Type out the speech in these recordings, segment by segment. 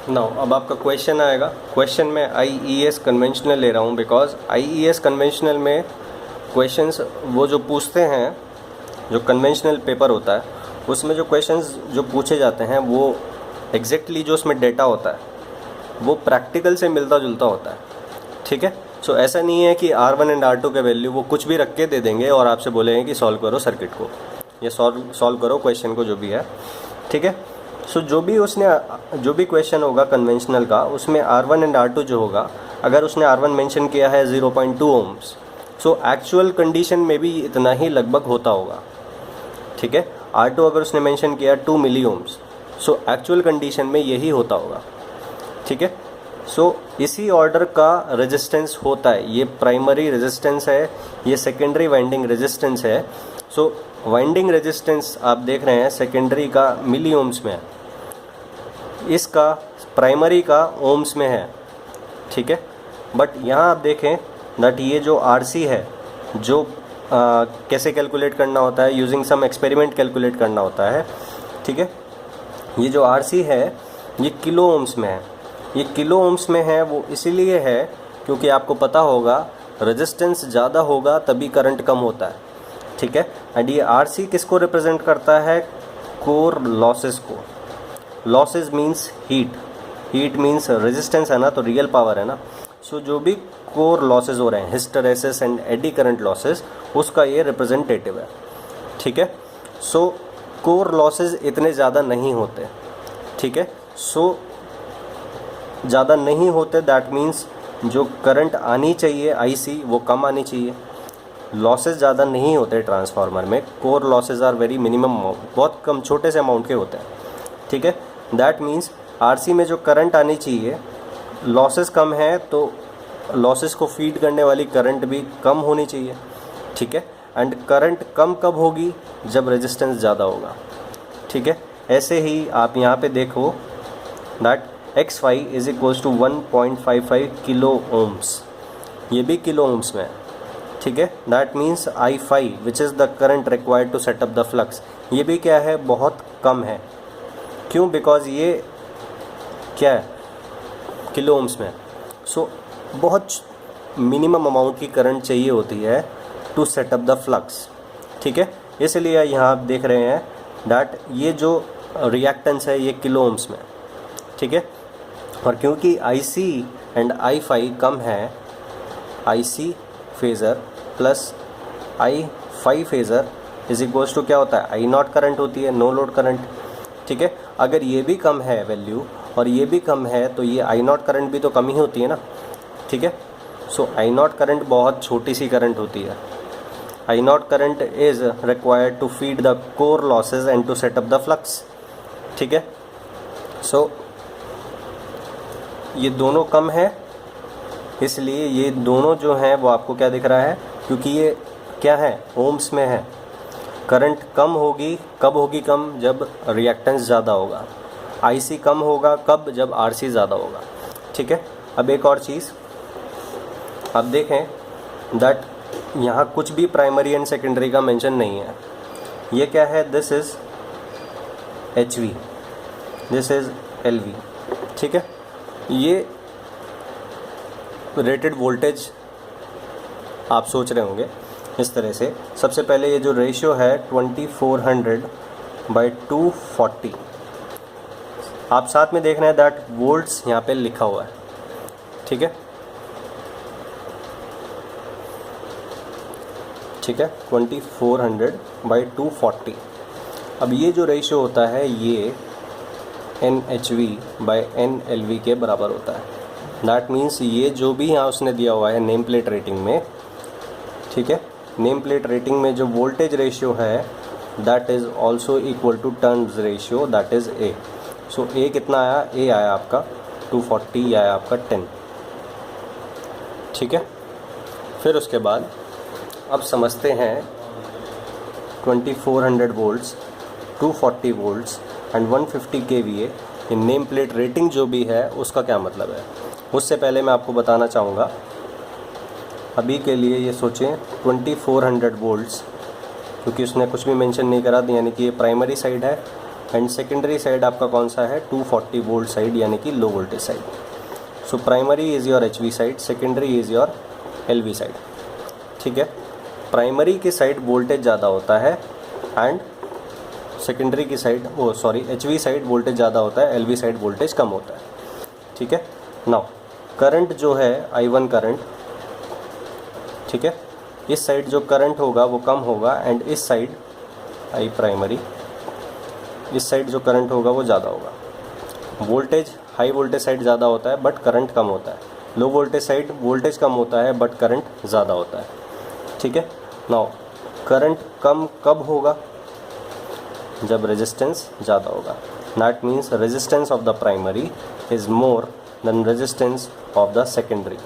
Now अब आपका question आएगा। क्वेश्चन में IES कन्वेंशनल ले रहा हूँ बिकॉज IES कन्वेंशनल में क्वेश्चंस वो जो पूछते हैं, जो कन्वेंशनल पेपर होता है उसमें जो क्वेश्चंस जो पूछे जाते हैं वो एग्जैक्टली जो उसमें डेटा होता है वो प्रैक्टिकल से मिलता जुलता होता है। ठीक है, सो ऐसा नहीं है कि R1 एंड R2 के वैल्यू वो कुछ भी रख के दे देंगे और आपसे बोलेंगे कि सॉल्व करो सर्किट को या सॉल्व करो क्वेश्चन को जो भी है। ठीक है, सो जो भी क्वेश्चन होगा कन्वेंशनल का उसमें R1 एंड R2 जो होगा, अगर उसने R1 मेंशन किया है 0.2 ओम्स, सो एक्चुअल कंडीशन में भी इतना ही लगभग होता होगा। ठीक है, R2 अगर उसने मेंशन किया 2 milli ohms, so actual condition में यही होता होगा। ठीक है, सो इसी ऑर्डर का रेजिस्टेंस होता है। ये प्राइमरी रेजिस्टेंस है, ये सेकेंडरी वाइंडिंग रेजिस्टेंस है। सो वाइंडिंग रेजिस्टेंस आप देख रहे हैं सेकेंडरी का मिली ओम्स में है, इसका प्राइमरी का ओम्स में है। ठीक है, बट यहाँ आप देखें दैट ये जो RC है जो कैसे कैलकुलेट करना होता है, यूजिंग सम एक्सपेरिमेंट कैलकुलेट करना होता है। ठीक है, ये जो RC है ये किलो ओम्स में है। ये किलो ओम्स में है वो इसीलिए है क्योंकि आपको पता होगा रेजिस्टेंस ज़्यादा होगा तभी करंट कम होता है। ठीक है, एंड ये RC किसको रिप्रेजेंट करता है? कोर लॉसेस को। Losses means heat means resistance है ना, तो रियल पावर है ना। सो जो भी कोर लॉसेस हो रहे हैं, hysteresis and eddy current losses, उसका ये रिप्रेजेंटेटिव है। ठीक है, सो कोर लॉसेस इतने ज़्यादा नहीं होते। ठीक है, सो ज़्यादा नहीं होते दैट मीन्स जो करंट आनी चाहिए IC वो कम आनी चाहिए। लॉसेस ज़्यादा नहीं होते ट्रांसफार्मर में, core losses are very minimum, बहुत कम छोटे से अमाउंट के होते हैं। ठीक है, दैट मीन्स RC में जो करंट आनी चाहिए, लॉसेस कम है तो लॉसेस को फीड करने वाली करंट भी कम होनी चाहिए। ठीक है, एंड करंट कम कब होगी? जब रेजिस्टेंस ज़्यादा होगा। ठीक है, ऐसे ही आप यहाँ पे देखो that X5 is equals to 1.55 kilo ohms, ये भी किलो ओम्स में है। ठीक है, that means I5 which is the current required to set up the flux, ये भी क्या है? बहुत कम है। क्यों? बिकॉज ये क्या है? किलो ओम्स में। सो बहुत मिनिमम अमाउंट की करंट चाहिए होती है टू सेटअप द फ्लक्स। ठीक है, इसलिए यहाँ आप देख रहे हैं दैट ये जो रिएक्टेंस है ये किलो ओम्स में। ठीक है, और क्योंकि IC एंड I5 कम है, IC phasor plus I5 phasor is equals to क्या होता है? I0 करंट होती है, नो लोड करंट। ठीक है, अगर ये भी कम है वैल्यू और ये भी कम है तो ये I0 करंट भी तो कम ही होती है ना। ठीक है, सो I0 करंट बहुत छोटी सी करंट होती है। I0 current is required to feed the core losses and to set up the flux. ठीक है, सो ये दोनों कम है, इसलिए ये दोनों जो हैं वो आपको क्या दिख रहा है? क्योंकि ये क्या है? ओम्स में है। करंट कम होगी, कब होगी कम? जब रिएक्टेंस ज़्यादा होगा। IC कम होगा कब? जब RC ज़्यादा होगा। ठीक है, अब एक और चीज़ आप देखें दैट यहाँ कुछ भी प्राइमरी एंड सेकेंडरी का मेंशन नहीं है। ये क्या है? This is HV, this is LV। ठीक है, ये रेटेड वोल्टेज आप सोच रहे होंगे इस तरह से। सबसे पहले ये जो रेशियो है 2400/240, आप साथ में देख रहे हैं दैट वोल्ट्स यहाँ पे लिखा हुआ है। ठीक है, ठीक है, 2400/240। अब ये जो रेशियो होता है ये NHV/NLV के बराबर होता है। दैट मीन्स ये जो भी यहाँ उसने दिया हुआ है नेम प्लेट रेटिंग में, ठीक है, नेम प्लेट रेटिंग में जो वोल्टेज रेशियो है that is also equal to turns ratio, that is A। So A कितना आया? A आया आपका 240 या आया आपका 10। ठीक है, फिर उसके बाद अब समझते हैं 2400 वोल्ट्स, 240 वोल्ट्स एंड 150 kVA ये नेम प्लेट रेटिंग जो भी है उसका क्या मतलब है। उससे पहले मैं आपको बताना चाहूँगा, अभी के लिए ये सोचें 2400 वोल्ट्स, क्योंकि उसने कुछ भी मेंशन नहीं करा, यानी कि ये प्राइमरी साइड है एंड सेकेंडरी साइड आपका कौन सा है, 240 वोल्ट साइड यानी कि low voltage side. So primary is your HV side, secondary is your LV side. ठीक है, प्राइमरी की साइड वोल्टेज ज़्यादा होता है एंड सेकेंडरी की साइड HV साइड वोल्टेज ज़्यादा होता है, LV साइड वोल्टेज कम होता है. ठीक है. नाउ करंट जो है I1 करंट, ठीक है, इस साइड जो करंट होगा वो कम होगा एंड इस साइड I प्राइमरी, इस साइड जो करंट होगा वो ज़्यादा होगा. वोल्टेज हाई वोल्टेज साइड ज़्यादा होता है बट करंट कम होता है. लो वोल्टेज साइड वोल्टेज कम होता है बट करंट ज़्यादा होता है. ठीक है. नाउ करंट कम कब होगा, जब रेजिस्टेंस ज़्यादा होगा. That means resistance of the primary is more than resistance of the secondary.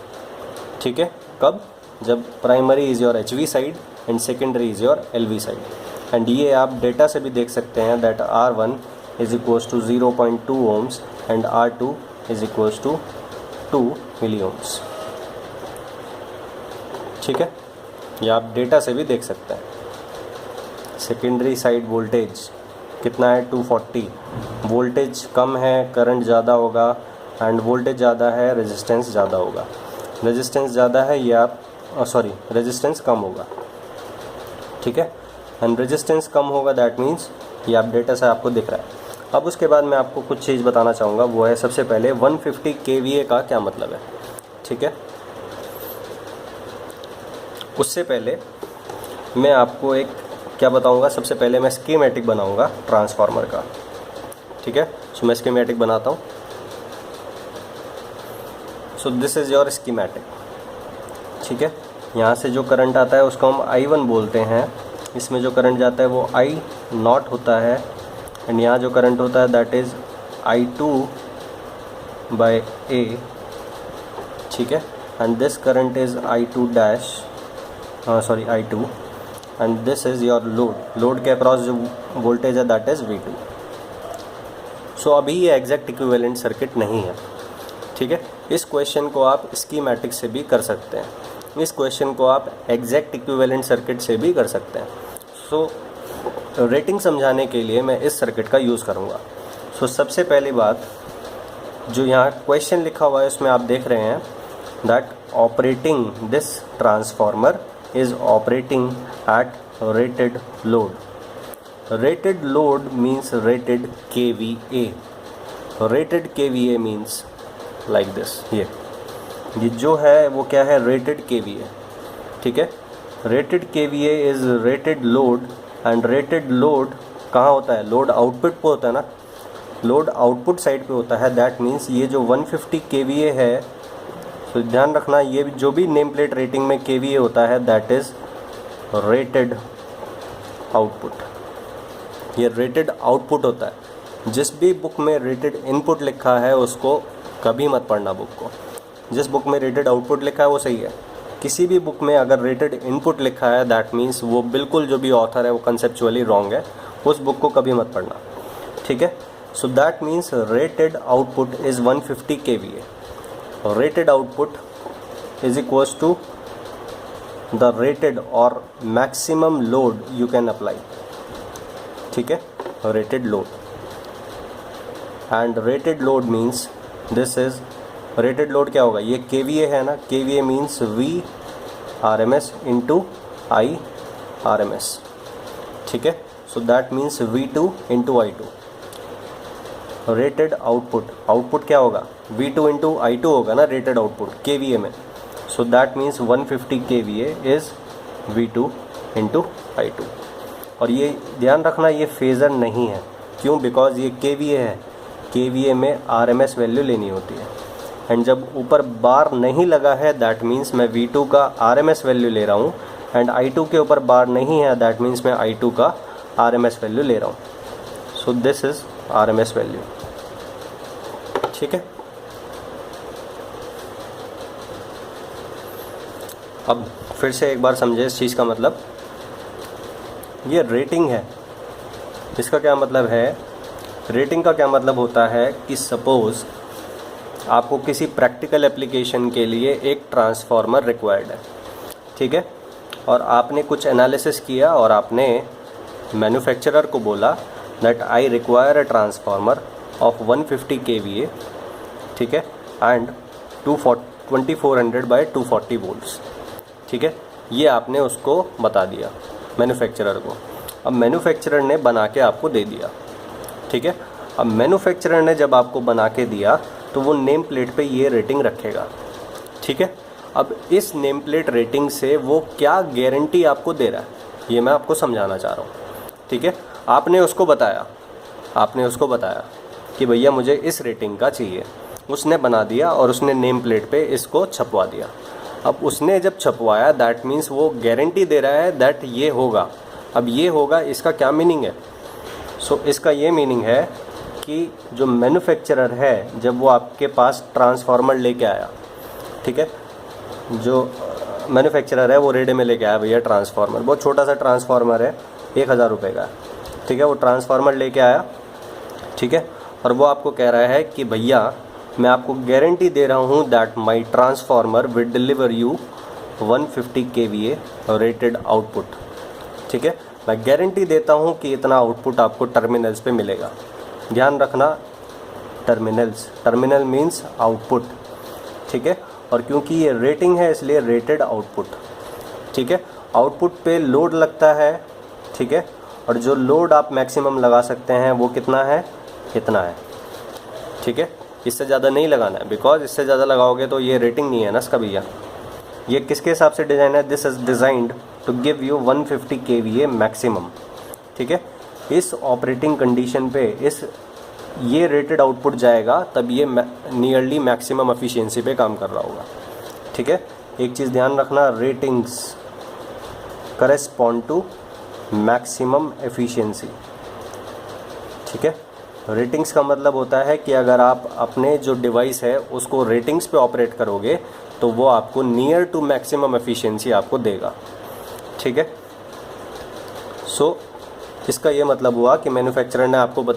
ठीक है. कब, जब primary is your HV side and secondary is your LV side. And ये आप डेटा से भी देख सकते हैं that R1 is equals to 0.2 ohms and R2 is equals to 2 milli ohms. ठीक है, ये आप डेटा से भी देख सकते हैं. सेकेंडरी साइड वोल्टेज कितना है, 240. वोल्टेज कम है, करंट ज़्यादा होगा एंड वोल्टेज ज़्यादा है, रेजिस्टेंस ज़्यादा होगा. रेजिस्टेंस ज़्यादा है, ये आप रेजिस्टेंस कम होगा. ठीक है, एंड रेजिस्टेंस कम होगा दैट मीन्स ये आप डेटा से आपको दिख रहा है. अब उसके बाद मैं आपको कुछ चीज़ बताना चाहूँगा, वो है सबसे पहले 150 kVA का क्या मतलब है. ठीक है, उससे पहले मैं आपको एक क्या बताऊँगा, सबसे पहले मैं स्कीमेटिक बनाऊँगा ट्रांसफार्मर का. ठीक है, सो मैं स्कीमेटिक बनाता हूँ. So this is your schematic. ठीक है, यहाँ से जो करंट आता है उसको हम I1 बोलते हैं. इसमें जो करंट जाता है वो I0 होता है एंड यहाँ जो करंट होता है that is I2 by A. ठीक है, and this current is I2 dash I2 and this is your load. Load के अक्रॉस जो वोल्टेज है दैट इज़ V2. सो अभी ये एग्जैक्ट इक्विवेलेंट सर्किट नहीं है. ठीक है, इस क्वेश्चन को आप स्कीमेटिक से भी कर सकते हैं, इस क्वेश्चन को आप एग्जैक्ट इक्विवेलेंट सर्किट से भी कर सकते हैं. सो रेटिंग समझाने के लिए मैं इस सर्किट का यूज़ करूँगा. सो सबसे पहली बात, जो यहाँ क्वेश्चन लिखा हुआ है उसमें आप देख रहे हैं that operating this transformer is operating eight rated load. Rated load means rated KVA. Rated KVA means like this. ये जो है वो क्या है, रेटेड KVA. ठीक है, rated KVA is rated load and rated load कहाँ होता है, लोड आउटपुट पे होता है ना, लोड आउटपुट साइड पे होता है. दैट मीन्स ये जो 150 KVA है, तो ध्यान रखना ये जो भी नेम प्लेट रेटिंग में KVA होता है दैट इज़ रेटेड आउटपुट. ये रेटेड आउटपुट होता है. जिस भी बुक में रेटेड इनपुट लिखा है उसको कभी मत पढ़ना बुक को. जिस बुक में रेटेड आउटपुट लिखा है वो सही है. किसी भी बुक में अगर रेटेड इनपुट लिखा है दैट मीन्स वो बिल्कुल जो भी ऑथर है वो कंसेप्चुअली रॉन्ग है. उस बुक को कभी मत पढ़ना. ठीक है, so that means rated output is 150 KVA. Rated output is equals to the rated और maximum load you can apply. ठीक है, rated load and rated load means this is rated load क्या होगा, ये KVA है ना, KVA means VRMS into IRMS. ठीक है, so that means V2 into I2. Rated output क्या होगा, V2 इंटू I2 होगा ना रेटेड आउटपुट KVA में. सो that means 150 KVA is V2 into I2. और ये ध्यान रखना ये फेज़र नहीं है. क्यों, बिकॉज ये KVA है. KVA में RMS वैल्यू लेनी होती है एंड जब ऊपर बार नहीं लगा है दैट मीन्स मैं V2 का RMS वैल्यू ले रहा हूँ एंड I2 के ऊपर बार नहीं है दैट मीन्स मैं I2 का RMS वैल्यू ले रहा हूँ. So this is RMS value. ठीक है, अब फिर से एक बार समझे इस चीज़ का मतलब. ये रेटिंग है, इसका क्या मतलब है, रेटिंग का क्या मतलब होता है कि सपोज़ आपको किसी प्रैक्टिकल एप्लीकेशन के लिए एक ट्रांसफार्मर रिक्वायर्ड है. ठीक है, और आपने कुछ एनालिसिस किया और आपने मैन्युफैक्चरर को बोला that I require a transformer of 150 kVA, ठीक है, एंड 2400 बाय 240 वोल्ट्स, ठीक है। ये आपने उसको बता दिया मैन्युफैक्चरर को। अब मैन्युफैक्चरर ने बना के आपको दे दिया, ठीक है। अब मैन्युफैक्चरर ने जब आपको बना के दिया तो वो नेम प्लेट पे ये रेटिंग रखेगा, ठीक है। अब इस नेम प्लेट रेटिंग से वो क्या गारंटी आपको दे रहा है, ये मैं आपको समझाना चाह रहा हूँ, ठीक है। आपने उसको बताया कि भैया मुझे इस रेटिंग का चाहिए, उसने बना दिया और उसने नेम प्लेट पे इसको छपवा दिया। अब उसने जब छपवाया दैट मीन्स वो गारंटी दे रहा है दैट ये होगा। अब ये होगा, इसका क्या मीनिंग है? इसका ये मीनिंग है कि जो मैन्युफैक्चरर है जब वो आपके पास ट्रांसफार्मर लेके आया, ठीक है, जो मैन्युफैक्चरर है वो रेडी में लेके आया भैया ट्रांसफार्मर, बहुत छोटा सा ट्रांसफार्मर है, 1000 रुपये का, ठीक है। वो ट्रांसफार्मर लेके आया, ठीक है, और वो आपको कह रहा है कि भैया मैं आपको गारंटी दे रहा हूँ that my transformer will deliver you 150 kVA rated output, ठीक है। मैं गारंटी देता हूँ कि इतना आउटपुट आपको टर्मिनल्स पे मिलेगा। ध्यान रखना, टर्मिनल मीन्स आउटपुट, ठीक है। और क्योंकि ये रेटिंग है इसलिए रेटेड आउटपुट, ठीक है। आउटपुट पे लोड लगता है, ठीक है, और जो लोड आप मैक्सिमम लगा सकते हैं वो कितना है, इतना है, ठीक है। इससे ज़्यादा नहीं लगाना है, बिकॉज इससे ज़्यादा लगाओगे तो ये रेटिंग नहीं है ना इसका भैया। ये किसके हिसाब से डिज़ाइन है? This is designed to give you 150 kVA maximum, ठीक है। इस ऑपरेटिंग कंडीशन पे ये रेटेड आउटपुट जाएगा तब ये नियरली मैक्सिमम एफिशिएंसी पे काम कर रहा होगा, ठीक है। एक चीज़ ध्यान रखना, ratings correspond to maximum efficiency, ठीक है। रेटिंग्स का मतलब होता है कि अगर आप अपने जो डिवाइस है उसको रेटिंग्स पे ऑपरेट करोगे तो वो आपको नियर टू मैक्सिमम एफिशिएंसी आपको देगा, ठीक है। इसका ये मतलब हुआ कि मैन्युफैक्चरर ने आपको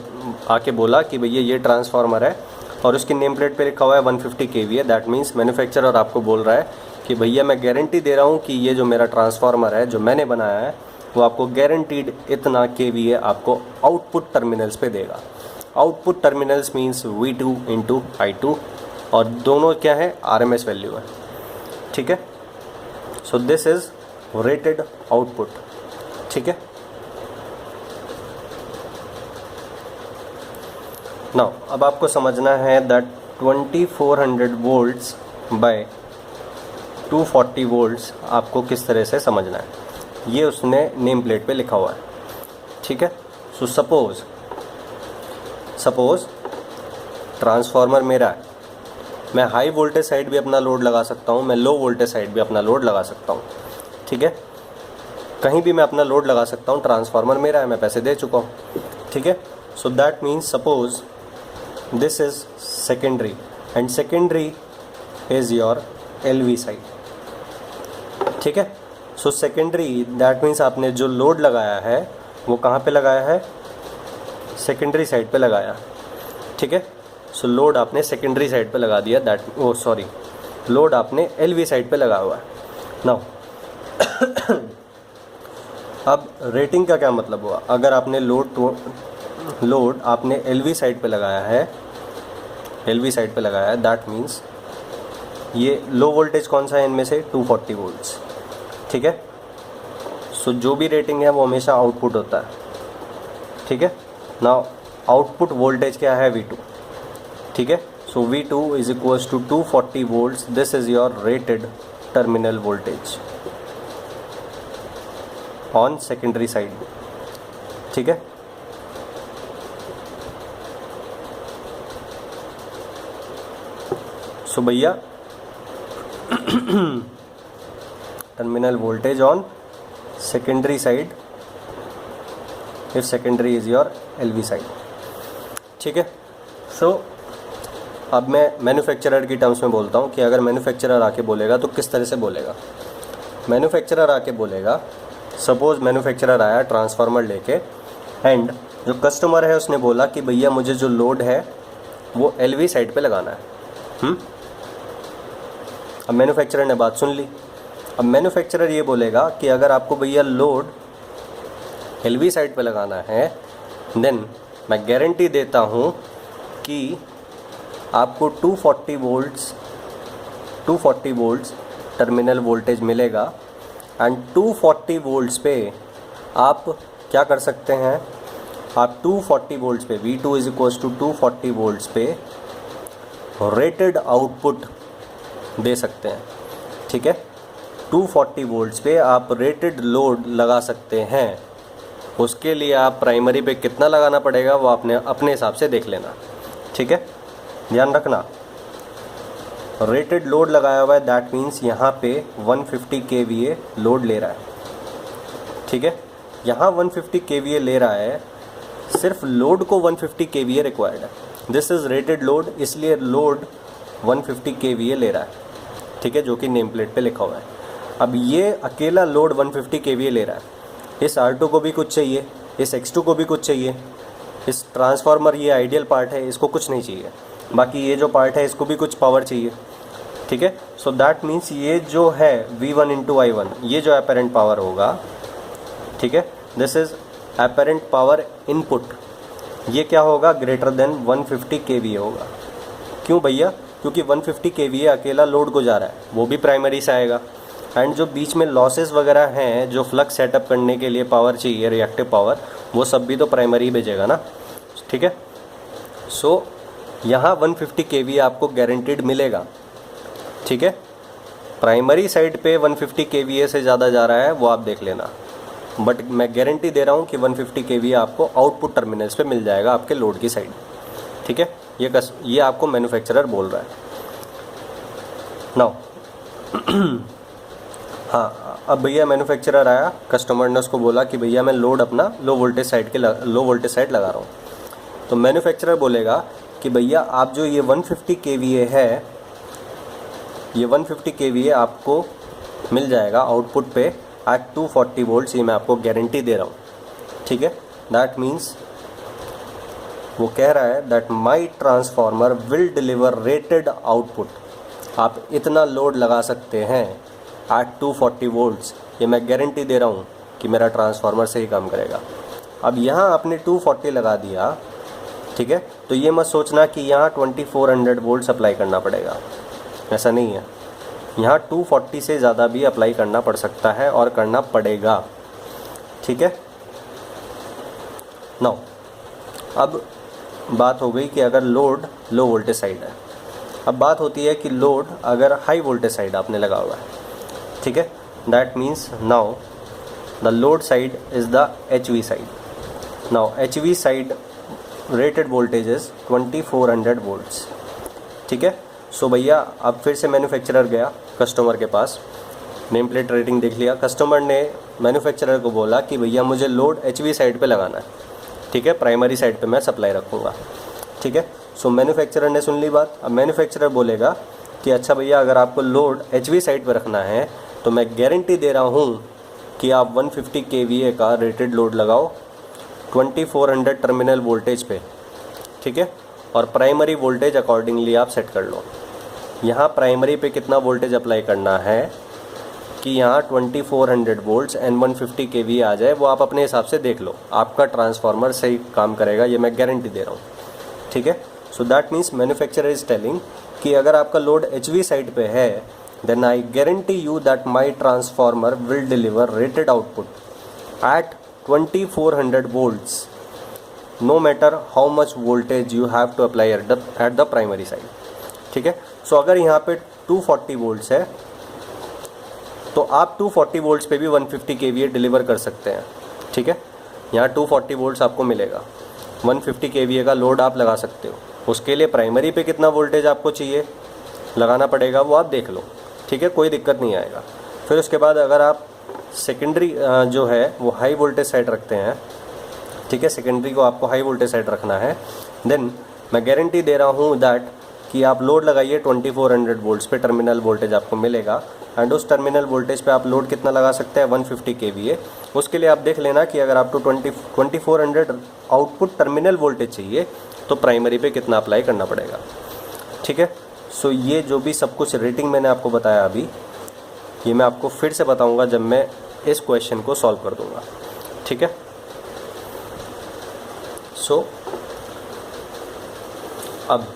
आके बोला कि भैया ये ट्रांसफार्मर है और उसकी नेम प्लेट पे लिखा हुआ है 150 kVA। दैट मीन्स मैन्युफैक्चरर आपको बोल रहा है कि भैया मैं गारंटी दे रहा हूँ कि ये जो मेरा ट्रांसफार्मर है जो मैंने बनाया है वो आपको गारंटीड इतना kVA आपको आउटपुट टर्मिनल्स पे देगा। Output terminals means V2 into I2 और दोनों क्या है, RMS वैल्यू है, ठीक है। दिस इज़ रेटेड आउटपुट, ठीक है। नाउ अब आपको समझना है दैट 2400 वोल्ट्स बाय 240 वोल्ट्स आपको किस तरह से समझना है, ये उसने नेम प्लेट पे लिखा हुआ है, ठीक है। सपोज ट्रांसफार्मर मेरा है, मैं हाई वोल्टेज साइड भी अपना लोड लगा सकता हूँ, मैं लो वोल्टेज साइड भी अपना लोड लगा सकता हूँ, ठीक है। कहीं भी मैं अपना लोड लगा सकता हूँ, ट्रांसफार्मर मेरा है, मैं पैसे दे चुका हूँ, ठीक है। That means suppose this is secondary and secondary is your LV side, ठीक है। सेकेंडरी दैट मीन्स आपने जो लोड लगाया है वो कहाँ पे लगाया है, सेकेंडरी साइड पे लगाया, ठीक है। लोड आपने सेकेंडरी साइड पे लगा दिया, लोड आपने LV साइड पे लगा हुआ है। नाउ अब रेटिंग का क्या मतलब हुआ, अगर आपने लोड आपने LV साइड पे लगाया है, दैट मीन्स ये लो वोल्टेज कौन सा है इनमें से, 240 वोल्ट्स, ठीक है। जो भी रेटिंग है वो हमेशा आउटपुट होता है, ठीक है। नाउ आउटपुट वोल्टेज क्या है, V2, ठीक है। V2 is equals to 240 volts, this is your rated terminal voltage on secondary side, ठीक है। भैया terminal voltage on secondary side if secondary is your LV side, ठीक है। अब मैं मैन्युफैक्चरर की टर्म्स में बोलता हूँ कि अगर मैन्युफैक्चरर आके बोलेगा तो किस तरह से बोलेगा। मैन्युफैक्चरर आके बोलेगा, सपोज मैन्युफैक्चरर आया ट्रांसफार्मर लेके एंड जो कस्टमर है उसने बोला कि भैया मुझे जो लोड है वो LV साइड पे लगाना है। अब मैन्युफैक्चरर ने बात सुन ली। अब मैन्युफैक्चरर ये बोलेगा कि अगर आपको भैया लोड LV साइड पे लगाना है देन मैं गारंटी देता हूँ कि आपको 240 वोल्ट्स टर्मिनल वोल्टेज मिलेगा एंड 240 वोल्ट्स पे आप क्या कर सकते हैं, आप 240 वोल्ट्स पे V2 is equals to 240 volts पे रेटेड आउटपुट दे सकते हैं। ठीक है, 240 वोल्ट्स पे आप रेटेड लोड लगा सकते हैं। उसके लिए आप प्राइमरी पे कितना लगाना पड़ेगा वो आपने अपने हिसाब से देख लेना। ठीक है, ध्यान रखना, रेटेड लोड लगाया हुआ है, दैट मीन्स यहाँ पे 150 kVA लोड ले रहा है। ठीक है, यहाँ 150 kVA ले रहा है, सिर्फ लोड को 150 kVA रिक्वायर्ड है। दिस इज़ रेटेड लोड, इसलिए लोड 150 kVA ले रहा है। ठीक है, जो कि नेम प्लेट पे लिखा हुआ है। अब ये अकेला लोड 150 kVA ले रहा है, इस R2 को भी कुछ चाहिए, इस X2 को भी कुछ चाहिए, इस ट्रांसफार्मर ये आइडियल पार्ट है, इसको कुछ नहीं चाहिए, बाकी ये जो पार्ट है इसको भी कुछ पावर चाहिए। ठीक है, सो दैट मीन्स ये जो है V1 इंटू I1, ये जो अपेरेंट पावर होगा, ठीक है, this is apparent power input, ये क्या होगा, ग्रेटर देन 150 kVA होगा। क्यों भैया, क्योंकि 150 kVA अकेला लोड को जा रहा है, वो भी प्राइमरी से आएगा। एंड जो बीच में लॉसेस वगैरह हैं, जो फ्लक्स सेटअप करने के लिए पावर चाहिए, रिएक्टिव पावर, वो सब भी तो प्राइमरी भेजेगा ना। ठीक है, सो यहाँ 150 kVA आपको गारंटीड मिलेगा। ठीक है, प्राइमरी साइड पे 150 kVA से ज़्यादा जा रहा है वो आप देख लेना, बट मैं गारंटी दे रहा हूँ कि 150 kVA आपको आउटपुट टर्मिनल्स पे मिल जाएगा आपके लोड की साइड। ठीक है, ये आपको मैन्युफैक्चरर बोल रहा है। नाउ हाँ, अब भैया मैन्युफैक्चरर आया, कस्टमर ने उसको बोला कि भैया मैं लोड अपना लो वोल्टेज साइड लगा रहा हूँ। तो मैन्युफैक्चरर बोलेगा कि भैया आप जो ये 150 kVA है, ये 150 kVA आपको मिल जाएगा आउटपुट पे एट 240 वोल्ट्स, ये मैं आपको गारंटी दे रहा हूँ। ठीक है, दैट मीन्स वो कह रहा है that my transformer will deliver rated output. आप इतना लोड लगा सकते हैं एट 240 वोल्ट्स, ये मैं गारंटी दे रहा हूँ कि मेरा ट्रांसफार्मर सही काम करेगा। अब यहाँ आपने 240 लगा दिया, ठीक है, तो ये मत सोचना कि यहाँ 2400 वोल्ट अप्लाई करना पड़ेगा, ऐसा नहीं है। यहाँ 240 से ज़्यादा भी अप्लाई करना पड़ सकता है और करना पड़ेगा। ठीक है, नाउ अब बात हो गई कि अगर लोड लो वोल्टेज साइड है। अब बात होती है कि लोड अगर हाई वोल्टेज साइड आपने लगा हुआ है। ठीक है, that means now the load side is the HV side. Now HV side rated voltage is 2400 volts. ठीक है, सो भैया अब फिर से मैन्युफैक्चरर गया कस्टमर के पास, नेम प्लेट रेटिंग देख लिया, कस्टमर ने मैन्युफैक्चरर को बोला कि भैया मुझे लोड HV साइड पे लगाना है। ठीक है, प्राइमरी साइड पे मैं सप्लाई रखूँगा। ठीक है, सो मैन्युफैक्चरर ने सुन ली बात। अब मैन्युफैक्चरर बोलेगा कि अच्छा भैया अगर आपको लोड HV साइड पे रखना है तो मैं गारंटी दे रहा हूँ कि आप 150 kVA का रेटेड लोड लगाओ 2400 टर्मिनल वोल्टेज पे। ठीक है, और प्राइमरी वोल्टेज अकॉर्डिंगली आप सेट कर लो। यहाँ प्राइमरी पे कितना वोल्टेज अप्लाई करना है कि यहाँ 2400 वोल्ट्स एंड 150 kVA आ जाए, वो आप अपने हिसाब से देख लो, आपका ट्रांसफार्मर सही काम करेगा, ये मैं गारंटी दे रहा हूँ। ठीक है, so that means manufacturer is telling कि अगर आपका लोड HV साइड पे है, then I guarantee you that my transformer will deliver rated output at 2400 volts, no matter how much voltage you have to apply at the primary side. ठीक है, सो अगर यहाँ पे 240 वोल्ट्स है तो आप 240 वोल्ट्स पे भी 150 kVA डिलीवर कर सकते हैं। ठीक है, यहाँ 240 वोल्ट्स आपको मिलेगा, 150 kVA का लोड आप लगा सकते हो। उसके लिए प्राइमरी पे कितना वोल्टेज आपको चाहिए लगाना पड़ेगा वो आप देख लो। ठीक है, कोई दिक्कत नहीं आएगा। फिर उसके बाद अगर आप सेकेंडरी जो है वो हाई वोल्टेज साइड रखते हैं, ठीक है, सेकेंडरी को आपको हाई वोल्टेज साइड रखना है, देन मैं गारंटी दे रहा हूँ दैट कि आप लोड लगाइए 2400 वोल्ट्स पे, टर्मिनल वोल्टेज आपको मिलेगा। एंड उस टर्मिनल वोल्टेज पे आप लोड कितना लगा सकते हैं, 150 kVA। उसके लिए आप देख लेना कि अगर आपको 2400 आउटपुट टर्मिनल वोल्टेज चाहिए तो प्राइमरी पे कितना अप्लाई करना पड़ेगा। ठीक है, सो ये जो भी सब कुछ रेटिंग मैंने आपको बताया अभी, ये मैं आपको फिर से बताऊंगा जब मैं इस क्वेश्चन को सॉल्व कर दूंगा। ठीक है, सो अब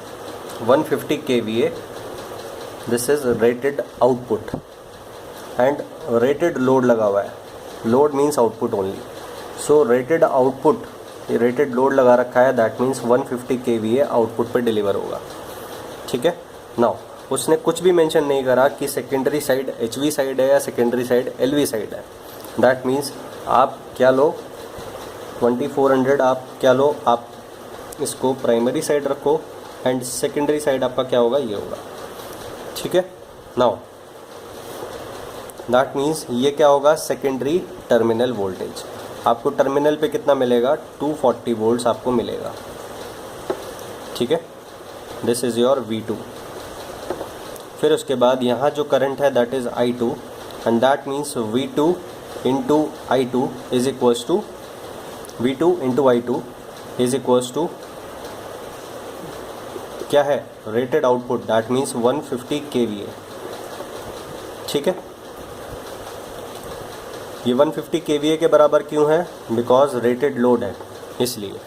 150 kVA this is rated output and rated load लगा हुआ है, लोड मीन्स आउटपुट ओनली। सो रेटेड आउटपुट, ये रेटेड लोड लगा रखा है, दैट मीन्स 150 kVA आउटपुट पे डिलीवर होगा। ठीक है, नाउ उसने कुछ भी मेंशन नहीं करा कि सेकेंडरी साइड HV साइड है या सेकेंडरी साइड LV साइड है। दैट मीन्स आप क्या लो 2400, आप क्या लो, आप इसको प्राइमरी साइड रखो एंड सेकेंडरी साइड आपका क्या होगा, ये होगा। ठीक है, नाउ दैट मीन्स ये क्या होगा, सेकेंडरी टर्मिनल वोल्टेज। आपको टर्मिनल पे कितना मिलेगा, 240 वोल्ट्स आपको मिलेगा। ठीक है, दिस इज़ योर V2। फिर उसके बाद यहाँ जो करंट है that is I2 and that means V2 into I2 is equals to V2 into I2 is equals to क्या है, rated output, that means 150 kVA। ठीक है, ये 150 kVA के बराबर क्यों है, बिकॉज रेटेड लोड है इसलिए।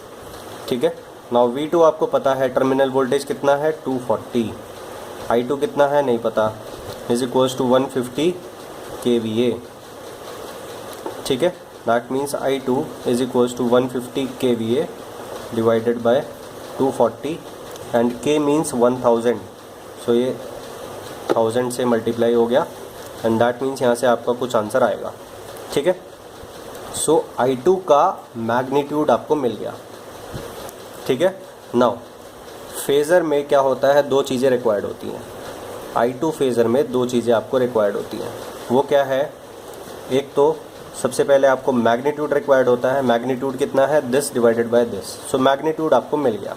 ठीक है, नाउ V2 आपको पता है, टर्मिनल वोल्टेज कितना है 240, I2 कितना है नहीं पता, इज इक्वल्स टू 150 kVA। ठीक है, that means I2 is equals to 150 kVA divided by 240 and K means 1000, so ये 1000 से मल्टीप्लाई हो गया एंड दैट मीन्स यहाँ से आपका कुछ आंसर आएगा। ठीक है, सो I2 का मैग्नीट्यूड आपको मिल गया। ठीक है, नाउ फेज़र में क्या होता है, दो चीज़ें रिक्वायर्ड होती हैं। I2 फेज़र में दो चीज़ें आपको रिक्वायर्ड होती हैं, वो क्या है, एक तो सबसे पहले आपको मैग्नीट्यूड रिक्वायर्ड होता है। मैग्नीट्यूड कितना है, this divided by this, so magnitude आपको मिल गया।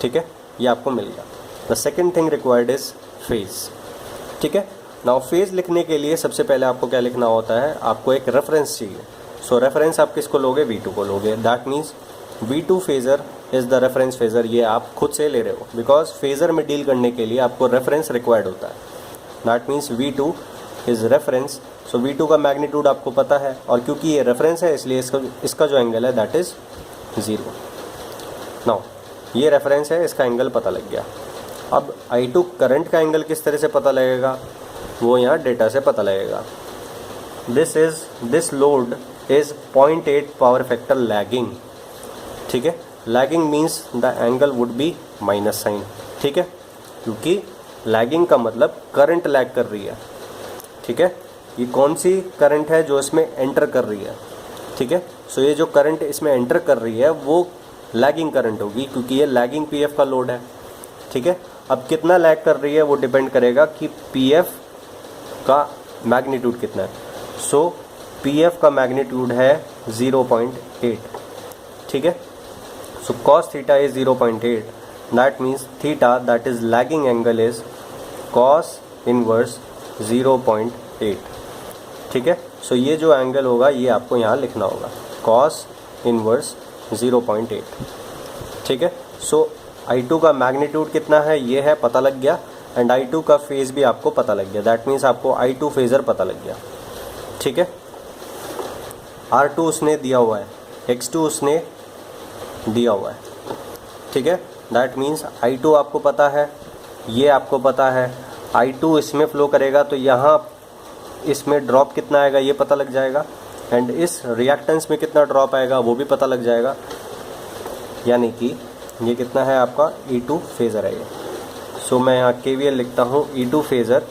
ठीक है, ये आपको मिल गया। The second thing required is phase. ठीक है, नाउ फेज़ लिखने के लिए सबसे पहले आपको क्या लिखना होता है, आपको एक रेफरेंस चाहिए। सो रेफरेंस आप किसको लोगे, V2 को लोगे। That means V2 phasor is the reference phasor, ये आप खुद से ले रहे हो, बिकॉज फेज़र में डील करने के लिए आपको रेफरेंस रिक्वायर्ड होता है। That means V2 is reference. So V2 का मैग्नीट्यूड आपको पता है, और क्योंकि ये रेफरेंस है इसलिए इसका जो एंगल है दैट इज़ 0। नाउ ये रेफरेंस है, इसका एंगल पता लग गया। अब I2 करंट का एंगल किस तरह से पता लगेगा, वो यहाँ डेटा से पता लगेगा। This load is 0.8 power factor lagging. ठीक है, lagging means the angle would be minus sign. ठीक है, क्योंकि लैगिंग का मतलब करंट लैग कर रही है। ठीक है, ये कौन सी करंट है जो इसमें एंटर कर रही है। ठीक है, सो ये जो करंट इसमें एंटर कर रही है वो लैगिंग करंट होगी, क्योंकि ये लैगिंग PF का लोड है। ठीक है, अब कितना लैग कर रही है वो डिपेंड करेगा कि PF का मैग्नीट्यूड कितना है। सो PF का मैग्नीट्यूड है 0.8। ठीक है, सो cos theta is 0.8, that means theta that is lagging angle is cos inverse 0.8। ठीक है, सो ये जो एंगल होगा ये आपको यहाँ लिखना होगा, cos इनवर्स 0.8। ठीक है, सो I2 का मैग्नीट्यूड कितना है ये है, पता लग गया, एंड I2 का फेज़ भी आपको पता लग गया। दैट मीन्स आपको I2 फेज़र पता लग गया। ठीक है, R2 उसने दिया हुआ है, X2 उसने दिया हुआ है। ठीक है, दैट मीन्स I2 आपको पता है, ये आपको पता है। I2 इसमें फ़्लो करेगा तो यहाँ इसमें ड्रॉप कितना आएगा ये पता लग जाएगा, एंड इस रिएक्टेंस में कितना ड्रॉप आएगा वो भी पता लग जाएगा। यानी कि ये कितना है आपका E2 फेज़र है ये। सो मैं यहाँ KVL लिखता हूँ, E2 phasor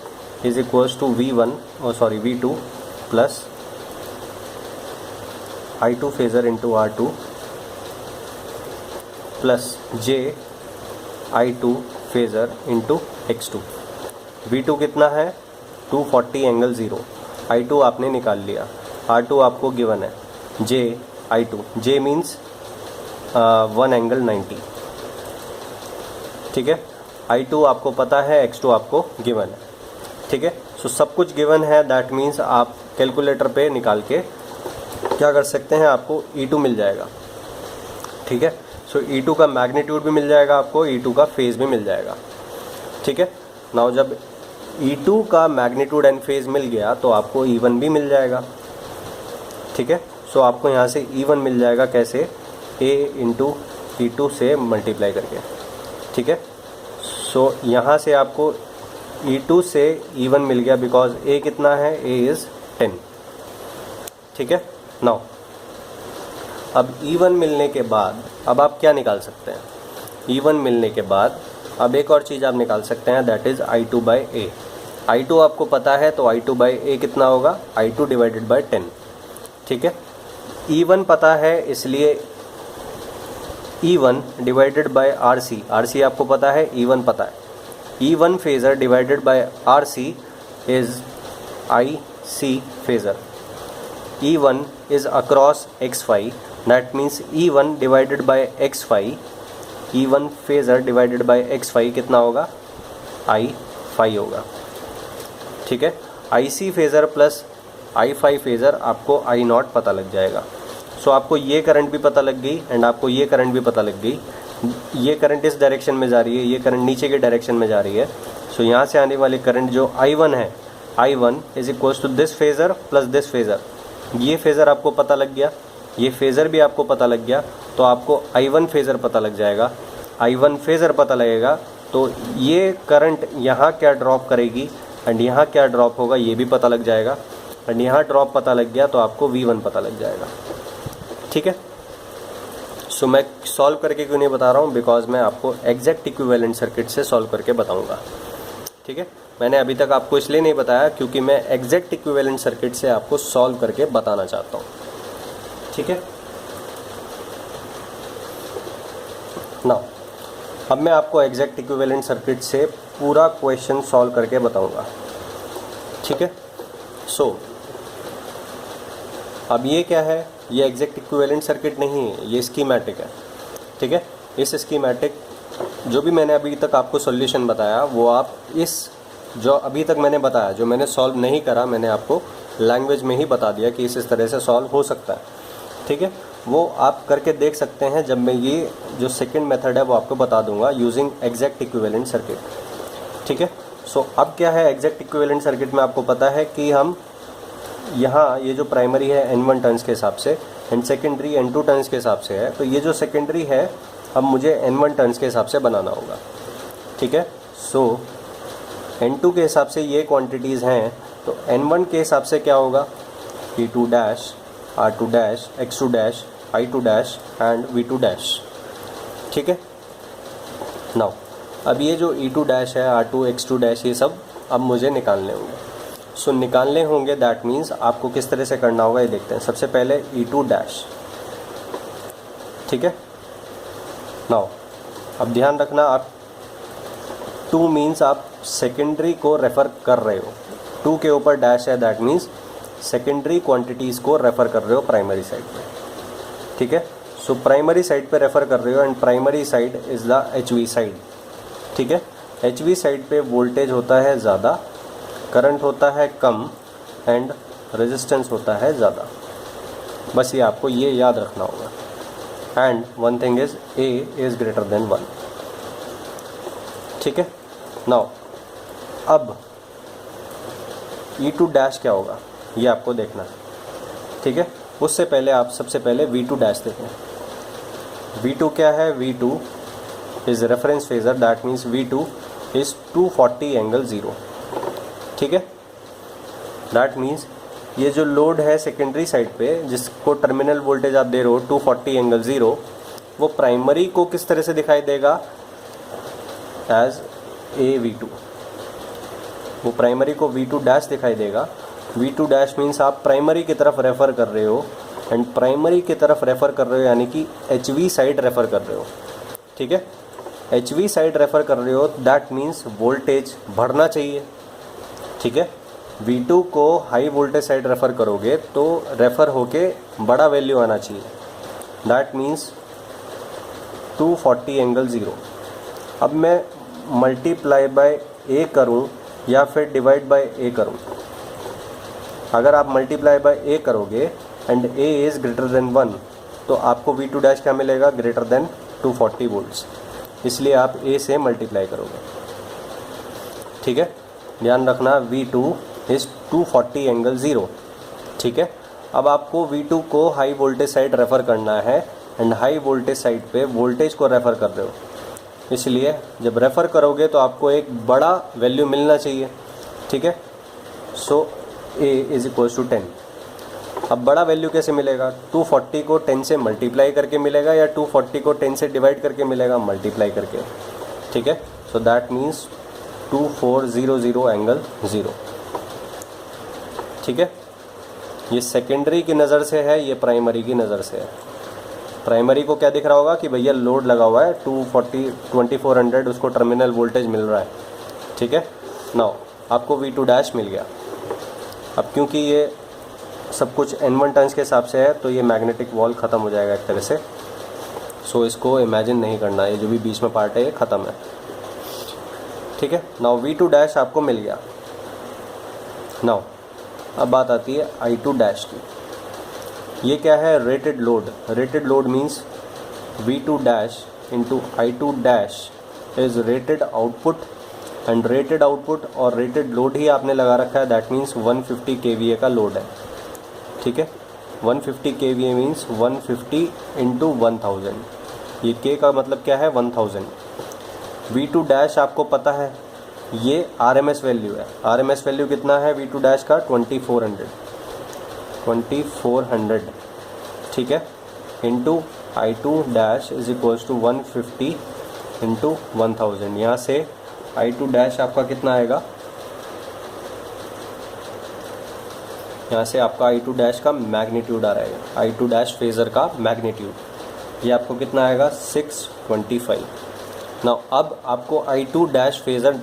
is equals to V2 plus I2 phasor into R2 plus J I2 phasor into X2। V2 कितना है 240 एंगल 0, I2 आपने निकाल लिया, R2 आपको गिवन है, J I2, J means 1 angle 90। ठीक है, I2 आपको पता है, X2 आपको गिवन है। ठीक है, सो सब कुछ गिवन है, दैट मीन्स आप कैलकुलेटर पे निकाल के क्या कर सकते हैं, आपको E2 मिल जाएगा। ठीक है, सो E2 का मैग्नीट्यूड भी मिल जाएगा आपको, E2 का फेज़ भी मिल जाएगा। ठीक है, नाउ जब E2 का मैग्नीट्यूड एंड फेज़ मिल गया तो आपको E1 भी मिल जाएगा। ठीक है, सो आपको यहाँ से E1 मिल जाएगा, कैसे, ए इंटू E2 से मल्टीप्लाई करके, ठीक है। सो यहाँ से आपको E2 से E1 मिल गया बिकॉज ए कितना है, ए इज़ 10, ठीक है। नाउ अब E1 मिलने के बाद अब आप क्या निकाल सकते हैं, E1 मिलने के बाद अब एक और चीज़ आप निकाल सकते हैं, that is I2 by A. I2 आपको पता है तो I2 बाई ए कितना होगा, I2 डिवाइडेड बाई 10, ठीक है। E1 पता है इसलिए E1 divided by RC, RC आपको पता है, E1 पता है। E1 phasor divided by RC is IC phasor. E1 is across x5, that means E1 divided bye x5, E1 phasor divided bye x5 कितना होगा, I5 होगा, ठीक है। IC phasor plus I5 phasor आपको I0 पता लग जाएगा। सो आपको ये करंट भी पता लग गई एंड आपको ये करंट भी पता लग गई। ये करंट इस डायरेक्शन में जा रही है, ये करंट नीचे के डायरेक्शन में जा रही है। सो यहाँ से आने वाली करंट जो I1 है, I1 is equals to this phasor plus this phasor. ये फेज़र आपको पता लग गया, ये फेज़र भी आपको पता लग गया, तो आपको I1 फेज़र पता लग जाएगा। I1 फेज़र पता लगेगा तो ये करंट यहाँ क्या ड्रॉप करेगी एंड यहाँ क्या ड्रॉप होगा ये भी पता लग जाएगा, एंड यहाँ ड्रॉप पता लग गया तो आपको V1 पता लग जाएगा, ठीक है। सो मैं सॉल्व करके क्यों नहीं बता रहा हूँ, बिकॉज मैं आपको एग्जैक्ट इक्विवेलेंट सर्किट से सॉल्व करके बताऊँगा, ठीक है। मैंने अभी तक आपको इसलिए नहीं बताया क्योंकि मैं एग्जैक्ट इक्विवेलेंट सर्किट से आपको सॉल्व करके बताना चाहता हूँ, ठीक है। नाउ अब मैं आपको एग्जैक्ट इक्विवेलेंट सर्किट से पूरा क्वेश्चन सॉल्व करके बताऊँगा, ठीक है। सो अब ये क्या है, ये एग्जैक्ट इक्विवेलेंट सर्किट नहीं है, ये स्कीमेटिक है, ठीक है। इस स्कीमेटिक जो भी मैंने अभी तक आपको सॉल्यूशन बताया वो आप इस जो अभी तक मैंने बताया, जो मैंने सॉल्व नहीं करा, मैंने आपको लैंग्वेज में ही बता दिया कि इस तरह से सॉल्व हो सकता है, ठीक है। वो आप करके देख सकते हैं जब मैं ये जो सेकंड मेथड है वो आपको बता दूंगा यूजिंग एग्जैक्ट इक्विवेलेंट सर्किट, ठीक है। सो अब क्या है एग्जैक्ट इक्विवेलेंट सर्किट में आपको पता है कि हम यहाँ ये जो प्राइमरी है N1 टर्न्स के हिसाब से एंड सेकेंडरी N2 टर्न्स के हिसाब से है, तो ये जो सेकेंडरी है अब मुझे N1 टर्न्स के हिसाब से बनाना होगा, ठीक है। सो N2 के हिसाब से ये क्वांटिटीज़ हैं, तो N1 के हिसाब से क्या होगा, P2 dash, R2 dash, X2 dash, I2 dash and V2 dash, ठीक है। नाउ अब ये जो E2 डैश है, R2, X2 डैश, ये सब अब मुझे निकालने होंगे। सो निकालने होंगे दैट मीन्स आपको किस तरह से करना होगा ये देखते हैं। सबसे पहले E2 डैश, ठीक है। नाउ अब ध्यान रखना, आप 2 मीन्स आप सेकेंडरी को रेफ़र कर रहे हो, 2 के ऊपर डैश है दैट मीन्स सेकेंडरी क्वांटिटीज़ को रेफ़र कर रहे हो प्राइमरी साइड पे, ठीक है। सो प्राइमरी साइड पे रेफ़र कर रहे हो and primary side is the HV side, ठीक है। HV साइड पे वोल्टेज होता है ज़्यादा, करंट होता है कम एंड रेजिस्टेंस होता है ज़्यादा, बस ये आपको ये याद रखना होगा। And one thing is A is greater than 1, ठीक है। नाउ अब E2 डैश क्या होगा ये आपको देखना है, ठीक है। उससे पहले आप सबसे पहले V2 डैश देखें। V2 क्या है, V2 is reference phasor, that means V2 is 240 angle 0, ठीक है। दैट मीन्स ये जो लोड है सेकेंडरी साइड पे जिसको टर्मिनल वोल्टेज आप दे रहे हो 240 एंगल 0, वो प्राइमरी को किस तरह से दिखाई देगा, एज AV2। वो प्राइमरी को V2 डैश दिखाई देगा। V2 डैश मीन्स आप प्राइमरी की तरफ रेफ़र कर रहे हो एंड प्राइमरी की तरफ रेफ़र कर रहे हो यानी कि HV साइड रेफ़र कर रहे हो, ठीक है। HV साइड रेफ़र कर रहे हो दैट मीन्स वोल्टेज बढ़ना चाहिए, ठीक है। V2 को हाई वोल्टेज साइड रेफ़र करोगे तो रेफ़र होके बड़ा वैल्यू आना चाहिए, दैट मीन्स 240 एंगल 0। अब मैं मल्टीप्लाई बाय A करूं या फिर डिवाइड बाय A करूं। अगर आप मल्टीप्लाई बाय A करोगे and A is greater than 1 तो आपको V2 डैश क्या मिलेगा, ग्रेटर देन 240 वोल्ट्स, इसलिए आप A से मल्टीप्लाई करोगे, ठीक है। ध्यान रखना V2 इज़ 240 एंगल 0, ठीक है। अब आपको V2 को हाई वोल्टेज साइड रेफ़र करना है एंड हाई वोल्टेज साइड पे वोल्टेज को रेफ़र कर रहे हो, इसलिए जब रेफ़र करोगे तो आपको एक बड़ा वैल्यू मिलना चाहिए, ठीक है। सो ए इज़ इक्वल टू 10। अब बड़ा वैल्यू कैसे मिलेगा? 240 को 10 से मल्टीप्लाई करके मिलेगा या 240 को 10 से डिवाइड करके मिलेगा? मल्टीप्लाई करके, ठीक है। सो दैट मीन्स 2400 एंगल 0, ठीक है। ये सेकेंडरी की नज़र से है, ये प्राइमरी की नज़र से है। प्राइमरी को क्या दिख रहा होगा कि भैया लोड लगा हुआ है 2400, उसको टर्मिनल वोल्टेज मिल रहा है, ठीक है। नाउ आपको V2 डैश मिल गया। अब क्योंकि ये सब कुछ N1 टर्न्स के हिसाब से है तो ये मैग्नेटिक वॉल ख़त्म हो जाएगा एक तरह से। सो इसको इमेजिन नहीं करना, ये जो भी बीच में पार्ट है ये ख़त्म है, ठीक है। नाउ V2 डैश आपको मिल गया। नाउ अब बात आती है I2 डैश की। ये क्या है? Rated load. Rated load means V2 dash into I2 dash is rated output, and rated output और रेटेड लोड ही आपने लगा रखा है, दैट मीन्स 150 kVA का लोड है, ठीक है। 150 kVA मीन्स 150 इंटू 1000, ये K का मतलब क्या है? 1000। V2 डैश आपको पता है ये RMS वैल्यू है। RMS वैल्यू कितना है V2 डैश का? 2400, ठीक है, into I2 dash is equals to 150 into 1000। यहाँ से I2 डैश आपका कितना आएगा? यहाँ से आपका I2 डैश का मैग्नीट्यूड आ रहेगा, I2 डैश फेज़र का मैग्नीट्यूड, ये आपको कितना आएगा? 625। नाउ अब आपको I2 डैश फेज़र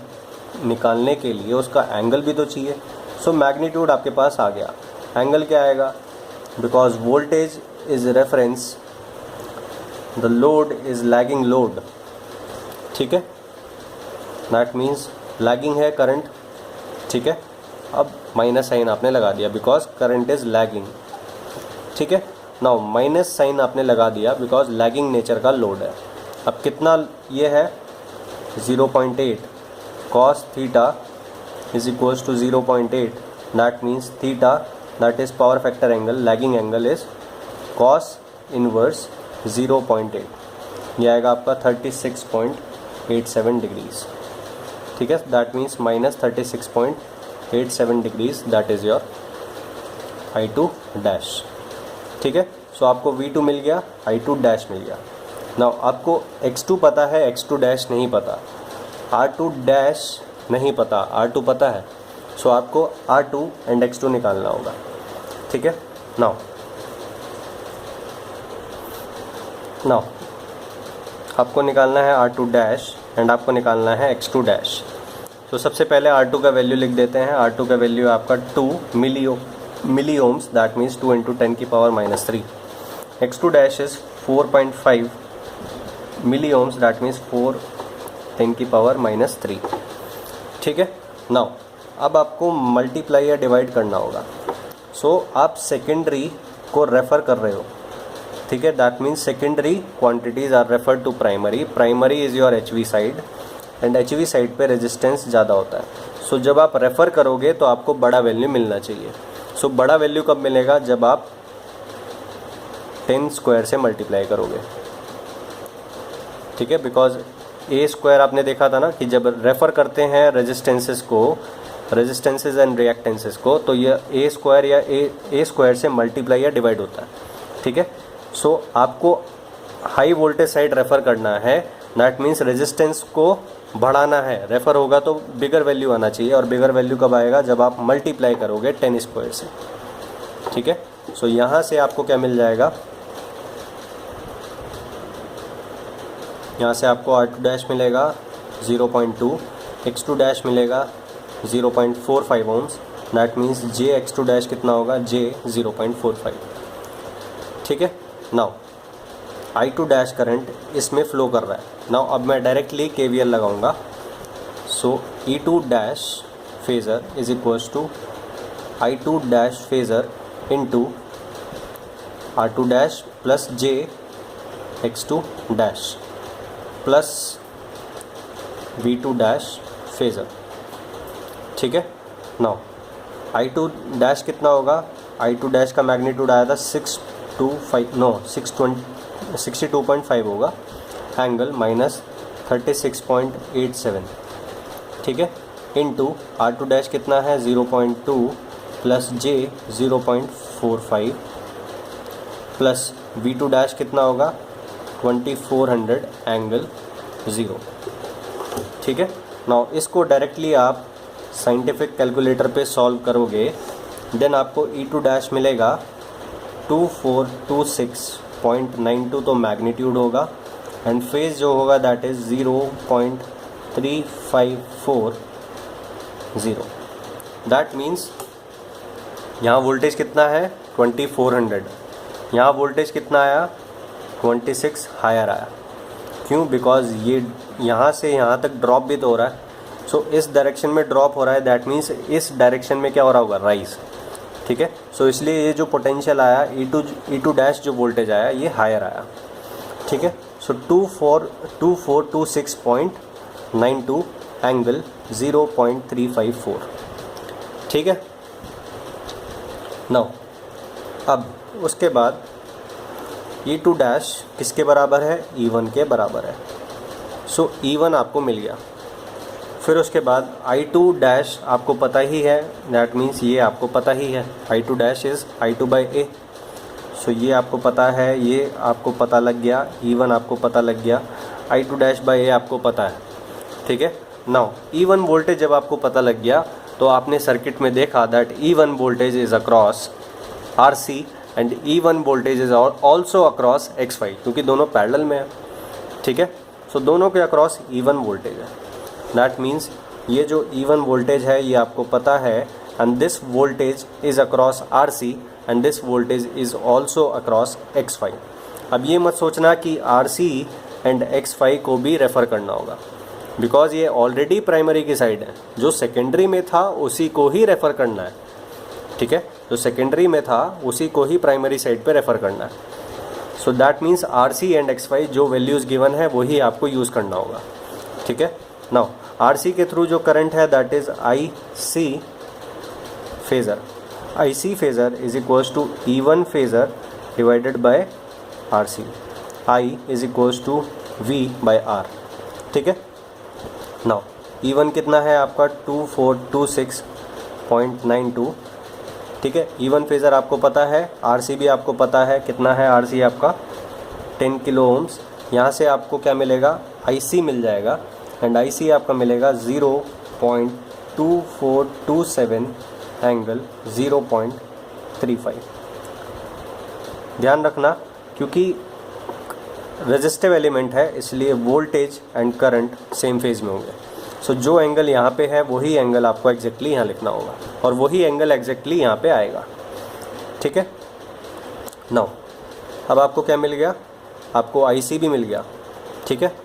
निकालने के लिए उसका एंगल भी तो चाहिए। सो मैग्नीट्यूड आपके पास आ गया। एंगल क्या आएगा? Because voltage is reference, the load is lagging load, ठीक है। दैट मीन्स लैगिंग है करंट, ठीक है। अब माइनस साइन आपने लगा दिया बिकॉज करंट इज लैगिंग, ठीक है। नाउ माइनस साइन आपने लगा दिया बिकॉज लैगिंग नेचर का लोड है। अब कितना ये है? 0.8 cos theta is equals to 0.8, that means theta that is power factor angle, lagging angle is cos inverse 0.8, ये आएगा आपका 36.87 डिग्रीज, ठीक है। That means minus 36.87 degrees, that is your I2 dash, ठीक है। सो आपको V2 मिल गया, I2 डैश मिल गया। नाउ आपको X2 पता है, X2 डैश नहीं पता, R2 डैश नहीं पता, R2 पता है। सो आपको R2 एंड X2 निकालना होगा, ठीक है। नाउ आपको निकालना है R2 डैश एंड आपको निकालना है X2 डैश। तो सबसे पहले R2 का वैल्यू लिख देते हैं। R2 का वैल्यू आपका 2 milli ohms, that means 2 into 10 की power -3। X2 dash is 4.5 milli ohms, that means 4 10 की पावर -3, ठीक है। नाउ अब आपको मल्टीप्लाई या डिवाइड करना होगा। सो आप सेकेंडरी को रेफ़र कर रहे हो, ठीक है। That means secondary quantities are refer to primary. Primary is your HV side and HV side पे रेजिस्टेंस ज़्यादा होता है। सो जब आप रेफ़र करोगे तो आपको बड़ा वैल्यू मिलना चाहिए। सो बड़ा वैल्यू कब मिलेगा? जब आप 10 स्क्वायर से मल्टीप्लाई करोगे, ठीक है। बिकॉज A स्क्वायर आपने देखा था ना कि जब रेफ़र करते हैं रेजिस्टेंसेस एंड रिएक्टेंसेस को, तो ये A स्क्वायर या A स्क्वायर से मल्टीप्लाई या डिवाइड होता है, ठीक है। सो आपको हाई वोल्टेज साइड रेफ़र करना है, दैट मीन्स रेजिस्टेंस को बढ़ाना है। रेफ़र होगा तो बिगर वैल्यू आना चाहिए, और बिगर वैल्यू कब आएगा? जब आप मल्टीप्लाई करोगे 10 स्क्वायर से, ठीक है। सो यहाँ से आपको क्या मिल जाएगा? यहाँ से आपको R2 डैश मिलेगा 0.2, X2 डैश मिलेगा 0.45 ohms, that means X2 dash कितना होगा? 0.45, ठीक है। नाउ I2 डैश करंट इसमें फ़्लो कर रहा है। नाउ अब मैं डायरेक्टली KVL लगाऊंगा। So E2 dash phasor is equals to I2 dash phasor into R2 dash plus X2 dash plus V2 dash phasor, ठीक है। नाउ I2 डैश कितना होगा? I2 डैश का मैग्नीट्यूड आया था 625, नो 620, 62.5 होगा एंगल माइनस 36.87, ठीक है, इनटू R2 डैश कितना है 0.2 plus J 0.45 plus V2 dash कितना होगा 2400 एंगल 0, ठीक है। नाउ इसको डायरेक्टली आप साइंटिफिक कैलकुलेटर पे सॉल्व करोगे, देन आपको E2 डैश मिलेगा 2426.92 तो मैग्नीट्यूड होगा, एंड फेज जो होगा दैट इज़ 0.3540। दैट मीन्स यहाँ वोल्टेज कितना है 2400, यहाँ वोल्टेज कितना आया 26 हायर आया। क्यों? बिकॉज ये यहाँ से यहाँ तक ड्रॉप भी तो हो रहा है, सो इस डायरेक्शन में ड्रॉप हो रहा है, दैट मीन्स इस डायरेक्शन में क्या हो रहा होगा राइज, ठीक है। सो इसलिए ये जो पोटेंशियल आया E2 डैश जो वोल्टेज आया ये हायर आया, ठीक है। सो 2426.92 एंगल 0.354, ठीक है। नाउ अब उसके बाद E2 डैश किसके बराबर है E1 के बराबर है, सो E1 आपको मिल गया। फिर उसके बाद I2 डैश आपको पता ही है, दैट मीन्स ये आपको पता ही है I2 डैश इज़ I2/A, सो ये आपको पता है, ये आपको पता लग गया, E1 आपको पता लग गया, I2 डैश/A आपको पता है, ठीक है। नाउ E1 वोल्टेज जब आपको पता लग गया तो आपने सर्किट में देखा that E1 voltage is across RC and E1 voltage is also across X5, क्योंकि दोनों पैरेलल में है, ठीक है। सो दोनों के अक्रॉस E1 वोल्टेज है, दैट मीन्स ये जो E1 वोल्टेज है ये आपको पता है, and this voltage is across RC and this voltage is also across X5। अब ये मत सोचना कि RC एंड X5 को भी रेफ़र करना होगा, बिकॉज ये ऑलरेडी प्राइमरी की साइड है, जो सेकेंडरी में था उसी को ही रेफ़र करना है, ठीक है। जो सेकेंडरी में था उसी को ही प्राइमरी साइड पे रेफ़र करना है। So that means RC and X5 जो वैल्यूज़ गिवन है वही आपको यूज़ करना होगा, ठीक है। नाउ RC के थ्रू जो करंट है that is IC phasor, IC phasor is equals to E1 phasor divided by RC, I is equals to V/R, ठीक है। नाउ E1 कितना है आपका 2426.92, ठीक है। E1 फेज़र आपको पता है, RC भी आपको पता है, कितना है RC आपका 10 किलो ओम्स। यहाँ से आपको क्या मिलेगा IC मिल जाएगा, एंड IC आपका मिलेगा 0.2427 एंगल 0.35। ध्यान रखना क्योंकि रेजिस्टिव एलिमेंट है इसलिए voltage and current same phase में होंगे। सो जो एंगल यहाँ पे है वही एंगल आपको एग्जैक्टली यहाँ लिखना होगा और वही एंगल एग्जैक्टली यहाँ पे आएगा, ठीक है। नाउ अब आपको क्या मिल गया, आपको IC भी मिल गया, ठीक है।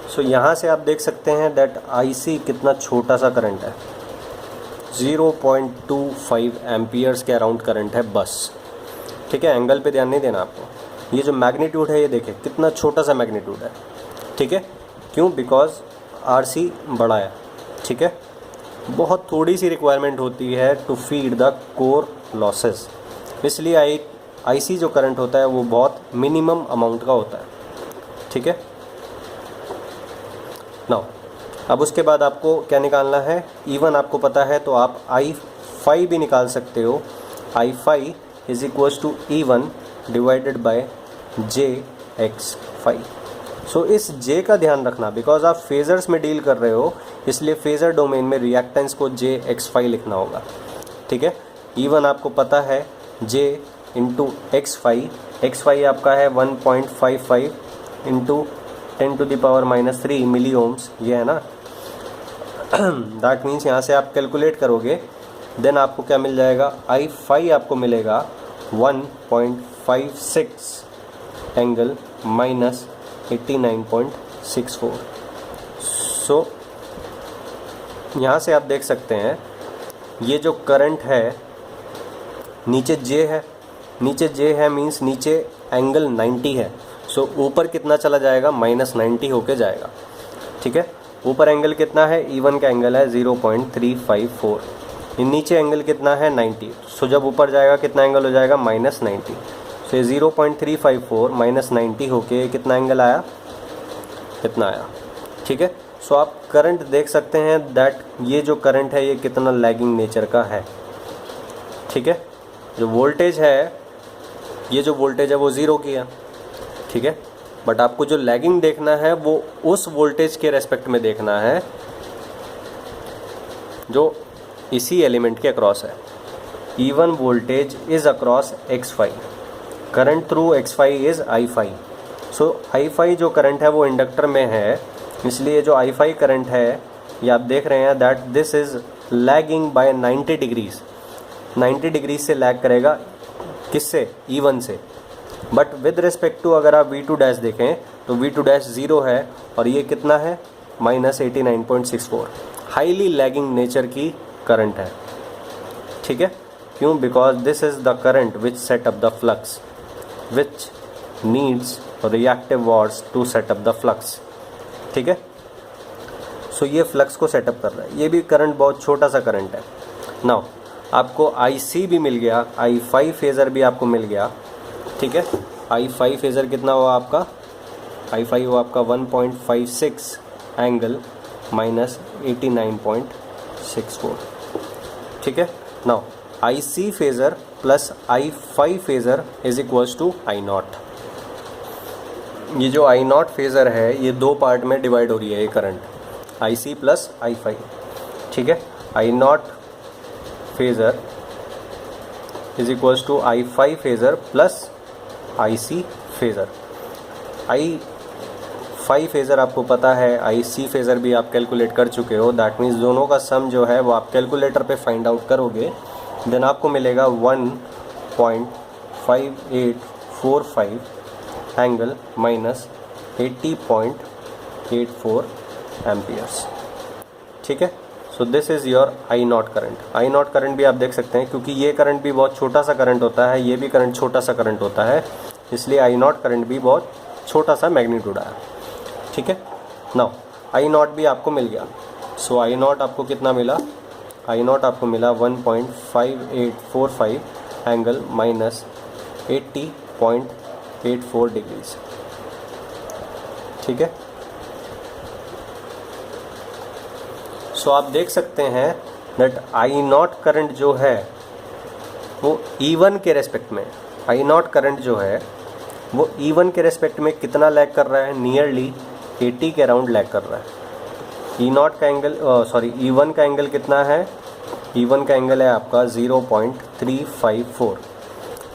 सो यहाँ से आप देख सकते हैं दैट IC कितना छोटा सा करंट है, 0.25 एम्पियर्स के अराउंड करंट है बस, ठीक है। एंगल पे ध्यान नहीं देना आपको। ये जो मैग्नीट्यूड है ये देखें कितना छोटा सा मैग्नीट्यूड है, ठीक है। क्यों? बिकॉज RC बड़ा है, ठीक है। बहुत थोड़ी सी रिक्वायरमेंट होती है to feed the core losses, इसलिए IC जो करंट होता है वो बहुत मिनिमम अमाउंट का होता है, ठीक है। नाउ अब उसके बाद आपको क्या निकालना है, E1 आपको पता है तो आप I5 भी निकाल सकते हो। I5 is equals to E1 divided by JX5। So इस J का ध्यान रखना, बिकॉज आप फेजर्स में डील कर रहे हो इसलिए फेजर डोमेन में रिएक्टेंस को JX5 लिखना होगा, ठीक है। E1 आपको पता है J इंटू X5 आपका है 1.55 इंटू 10⁻³ मिली ओम्स, ये है ना। दैट मीन्स यहाँ से आप कैलकुलेट करोगे देन आपको क्या मिल जाएगा, I5 आपको मिलेगा 1.56 एंगल माइनस 89.64। सो यहाँ से आप देख सकते हैं ये जो करंट है नीचे J है मीन्स नीचे एंगल 90 है। सो ऊपर कितना चला जाएगा, -90 होके जाएगा, ठीक है। ऊपर एंगल कितना है, E1 का एंगल है 0.354, नीचे एंगल कितना है 90। सो जब ऊपर जाएगा कितना एंगल हो जाएगा, -90। से 0.354 माइनस 90 होके कितना एंगल आया, कितना आया। ठीक है, सो आप करंट देख सकते हैं दैट ये जो करंट है ये कितना लैगिंग नेचर का है। ठीक है, जो वोल्टेज है, ये जो वोल्टेज है वो ज़ीरो की है। ठीक है, बट आपको जो लैगिंग देखना है वो उस वोल्टेज के रेस्पेक्ट में देखना है जो इसी एलिमेंट के अक्रॉस है। Even voltage is across x5, current through x5 is I5। So I5 जो करंट है वो इंडक्टर में है, इसलिए जो I5 करंट है ये आप देख रहे हैं that this is lagging by 90 degrees. 90 degree से लैग करेगा, किससे, E1 से। बट विद रिस्पेक्ट टू अगर आप V2 डैश देखें तो V2 डैश ज़ीरो है और ये कितना है, माइनस 89.64। हाईली लैगिंग नेचर की करंट है। ठीक है, क्यों, because this is the current which set up the flux which needs reactive watts to set up the flux. ठीक है, सो ये फ्लक्स को सेटअप कर रहा है। ये भी करंट बहुत छोटा सा करंट है। नाउ आपको IC भी मिल गया, I5 फेज़र भी आपको मिल गया। ठीक है, I5 फेज़र कितना हुआ आपका, I5 हुआ आपका 1.56 एंगल माइनस 89.64। ठीक है, now IC phasor plus I5 phasor is equals to I0। ये जो I0 फेज़र है ये दो पार्ट में डिवाइड हो रही है ये करंट, IC प्लस I5। ठीक है, I0 phasor is equals to I5 phasor plus IC phasor. I5 phasor आपको पता है, IC फेज़र भी आप कैलकुलेट कर चुके हो। दैट मीन्स दोनों का सम जो है वो आप कैलकुलेटर पे फाइंड आउट करोगे, देन आपको मिलेगा 1.5845 एंगल माइनस 80.84 एम्पियर्स। ठीक है, so this is your I0 current. I0 current भी आप देख सकते हैं, क्योंकि ये करंट भी बहुत छोटा सा करंट होता है, ये भी करंट छोटा सा करंट होता है, इसलिए I0 करंट भी बहुत छोटा सा मैग्नीट्यूड आया। ठीक है, नाउ I0 भी आपको मिल गया। सो I0 आपको कितना मिला, I0 आपको मिला 1.5845 एंगल माइनस 80.84 डिग्रीज। ठीक है, सो आप देख सकते हैं दैट I0 करंट जो है वो E1 के रेस्पेक्ट में, I0 करंट जो है वो E1 के रेस्पेक्ट में कितना लैग कर रहा है, नियरली 80 के अराउंड लैग कर रहा है। E0 का एंगल E1 का एंगल कितना है, E1 का एंगल है आपका 0.354।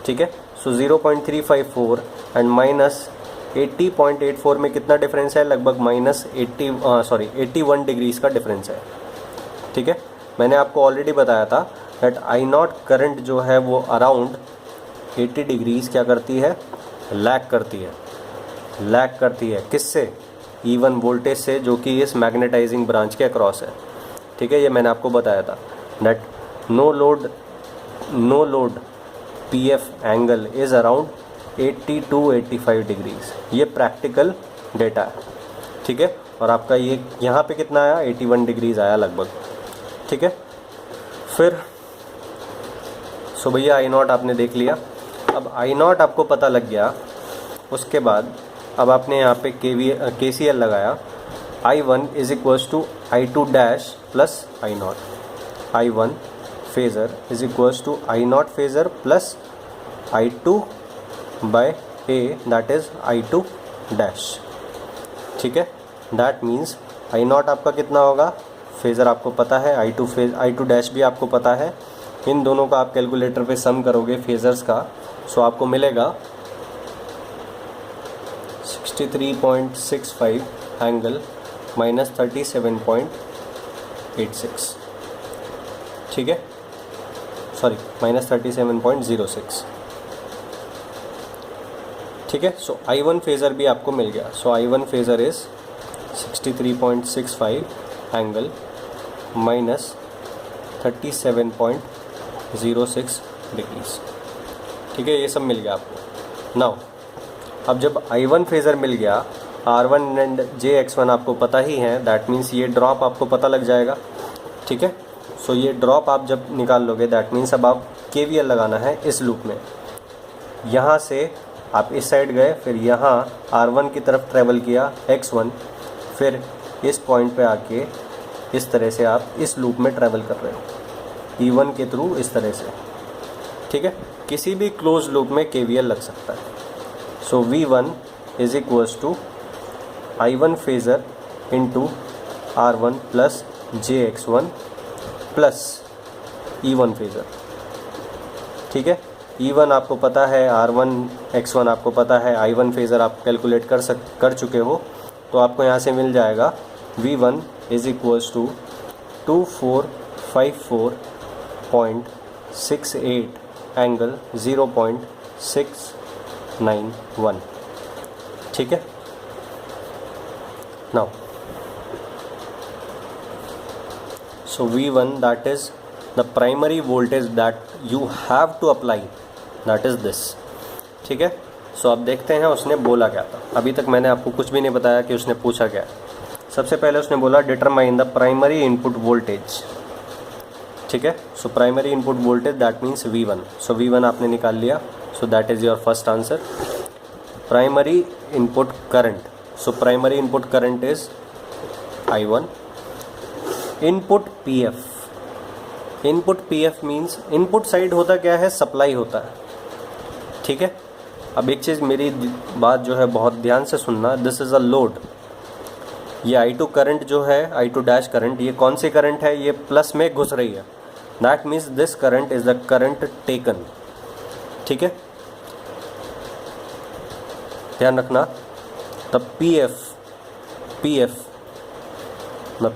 ठीक है, सो 0.354 एंड माइनस 80.84 में कितना डिफरेंस है, लगभग माइनस 81 डिग्रीज का डिफरेंस है। ठीक है, मैंने आपको ऑलरेडी बताया था दैट I0 करंट जो है वो अराउंड 80 डिग्रीज क्या करती है, लैग करती है किससे, E1 वोल्टेज से, जो कि इस मैग्नेटाइजिंग ब्रांच के अक्रॉस है। ठीक है, ये मैंने आपको बताया था that no load PF angle is around 80 to 85 degrees. ये प्रैक्टिकल डेटा है। ठीक है, और आपका ये यहाँ पे कितना आया, 81 डिग्रीज आया लगभग। ठीक है, फिर सो भैया I0 आपने देख लिया। अब I0 आपको पता लग गया, उसके बाद अब आपने यहाँ पे KCL लगाया। I1 is equals to I2 dash plus I0। I1 phasor is equals to I0 phasor plus I2 by A, that is I2 dash. ठीक है, दैट मीन्स I0 आपका कितना होगा, फेज़र आपको पता है, I2 डैश भी आपको पता है। इन दोनों का आप कैलकुलेटर पे सम करोगे फेज़र्स का, सो आपको मिलेगा 63.65 एंगल माइनस 37.86। ठीक है, सॉरी माइनस 37.06। ठीक है, सो I1 फेज़र भी आपको मिल गया। सो I1 phasor is 63.65 angle minus 37.06 degrees. ठीक है, ये सब मिल गया आपको। नाउ अब जब I1 फेज़र मिल गया, R1 एंड JX1 आपको पता ही है, दैट मीन्स ये ड्रॉप आपको पता लग जाएगा। ठीक है, सो ये ड्रॉप आप जब निकाल लोगे दैट मीन्स अब आप KVL लगाना है इस लूप में। यहाँ से आप इस साइड गए, फिर यहाँ R1 की तरफ ट्रैवल किया x1, फिर इस पॉइंट पे आके इस तरह से आप इस लूप में ट्रैवल कर रहे हो E1 के थ्रू इस तरह से, ठीक है। किसी भी क्लोज लूप में KVL लग सकता है। So V1 is equals to I1 phasor into R1 plus JX1 plus E1 phasor, ठीक है। E1 आपको पता है, R1 X1 आपको पता है, I1 फेज़र आप कैलकुलेट कर चुके हो, तो आपको यहाँ से मिल जाएगा V1 is equals to 2454.68 angle 0.691, ठीक है। Now so V1 that is the primary voltage that you have to apply, that is this, ठीक है। सो अब देखते हैं उसने बोला क्या था। अभी तक मैंने आपको कुछ भी नहीं बताया कि उसने पूछा क्या। सबसे पहले उसने बोला determine the primary input voltage, ठीक है। So primary input voltage that means V1। So V1 आपने निकाल लिया, so that is your first answer. Primary input current, so primary input current is I1। Input PF, input PF means input side होता क्या है, supply होता है, ठीक है। अब एक चीज़ मेरी बात जो है बहुत ध्यान से सुनना, दिस इज़ अ लोड। ये I2 करंट जो है, I2 डैश करंट, ये कौन सी करंट है, ये प्लस में घुस रही है, that means this current is the current taken, ठीक है। ध्यान रखना, the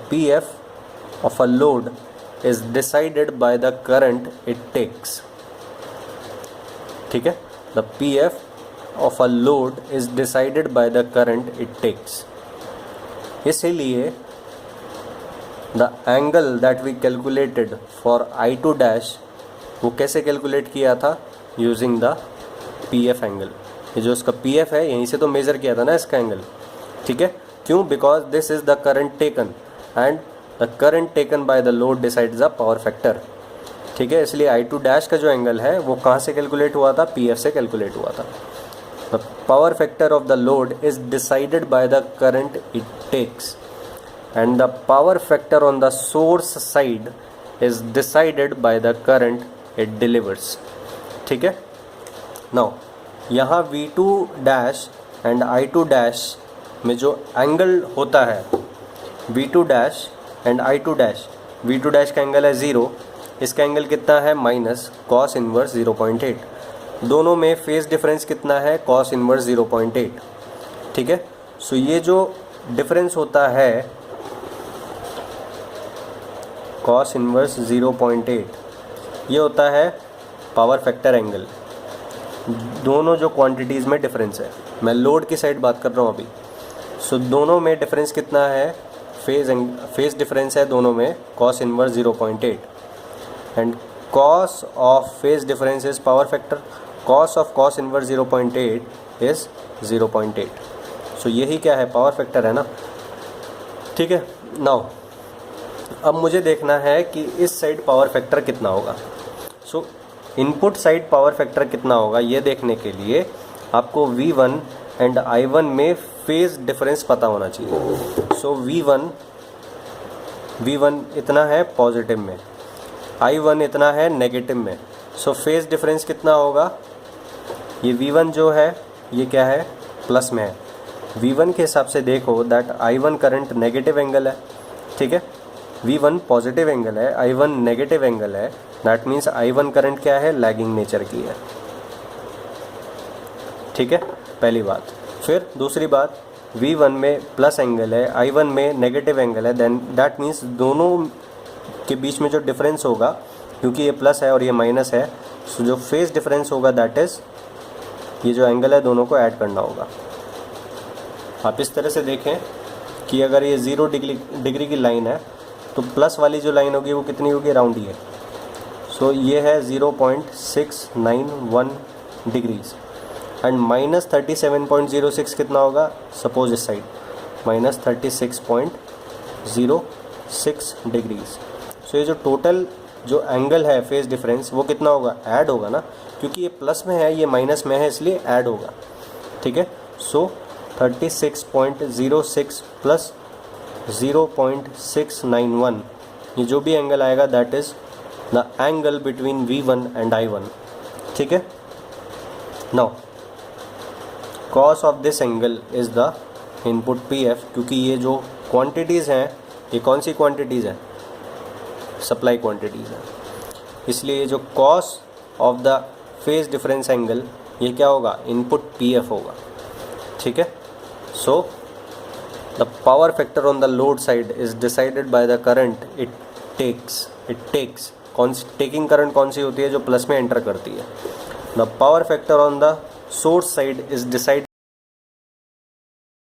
PF of a load is decided by the current it takes, ठीक है। the PF of a load is decided by the current it takes, इसीलिए the angle that we calculated for I2 dash वो कैसे calculate किया था, using the PF angle। ये जो इसका PF है यहीं से तो मेज़र किया था ना इसका एंगल, ठीक है। क्यों, because this is the current taken and the current taken by the load decides the power factor, ठीक है। इसलिए I2 डैश का जो एंगल है वो कहाँ से कैलकुलेट हुआ था, PF से कैलकुलेट हुआ था। The power factor of the load is decided by the current it takes and the power factor on the source side is decided by the current it delivers, ठीक है। Now यहाँ V2 dash and I2 dash में जो angle होता है, V2 dash and I2 dash, V2 dash का angle है 0, इसका एंगल कितना है माइनस कॉस इनवर्स 0.8, दोनों में फेज डिफरेंस कितना है, कॉस इनवर्स 0.8, ठीक है। सो ये जो डिफरेंस होता है कॉस इनवर्स 0.8, ये होता है पावर फैक्टर एंगल। दोनों जो क्वांटिटीज़ में डिफरेंस है, मैं लोड की साइड बात कर रहा हूँ अभी। सो दोनों में डिफरेंस कितना है, फेज डिफरेंस है दोनों में cos inverse 0.8 and cos of phase difference is power factor, cos of cos inverse 0.8 is 0.8। सो यही क्या है, पावर फैक्टर है ना, ठीक है। नाउ अब मुझे देखना है कि इस साइड पावर फैक्टर कितना होगा। सो इनपुट साइड पावर फैक्टर कितना होगा ये देखने के लिए आपको V1 एंड I1 में फेज डिफरेंस पता होना चाहिए। सो V1 इतना है पॉजिटिव में, I1 इतना है नेगेटिव में। सो फेज डिफरेंस कितना होगा, ये V1 जो है ये क्या है, प्लस में है। V1 के हिसाब से देखो that I1 current negative angle है, ठीक है। V1 पॉजिटिव एंगल है, I1 नेगेटिव एंगल है, दैट मीन्स I1 करंट क्या है, लैगिंग नेचर की है, ठीक है, पहली बात। फिर दूसरी बात, V1 में प्लस एंगल है, I1 में नेगेटिव एंगल है, देन दैट मीन्स दोनों के बीच में जो डिफरेंस होगा, क्योंकि ये प्लस है और ये माइनस है, सो जो फेज डिफरेंस होगा दैट इज़ ये जो एंगल है दोनों को ऐड करना होगा। आप इस तरह से देखें कि अगर ये 0 डिग्री की लाइन है तो प्लस वाली जो लाइन होगी वो कितनी होगी, राउंड ही है। सो ये है 0.691 डिग्रीज एंड माइनस 37.06 कितना होगा, सपोज इस साइड माइनस 36.06 डिग्रीज। सो ये जो टोटल जो एंगल है फेज डिफरेंस वो कितना होगा, ऐड होगा ना, क्योंकि ये प्लस में है ये माइनस में है इसलिए ऐड होगा, ठीक है। सो 36.06 प्लस 0.691 ये जो भी एंगल आएगा that is the angle between V1 and I1, ठीक है। Now cos of this angle is the input PF, क्योंकि ये जो क्वांटिटीज़ हैं ये कौन सी क्वांटिटीज़ हैं, सप्लाई क्वांटिटीज़ हैं, इसलिए ये जो cos of the phase difference angle ये क्या होगा, इनपुट PF होगा, ठीक है। So the power factor on the load side is decided by the current it takes कौन सी टेकिंग करंट कौन सी होती है, जो प्लस में एंटर करती है। The power factor on the source side is decided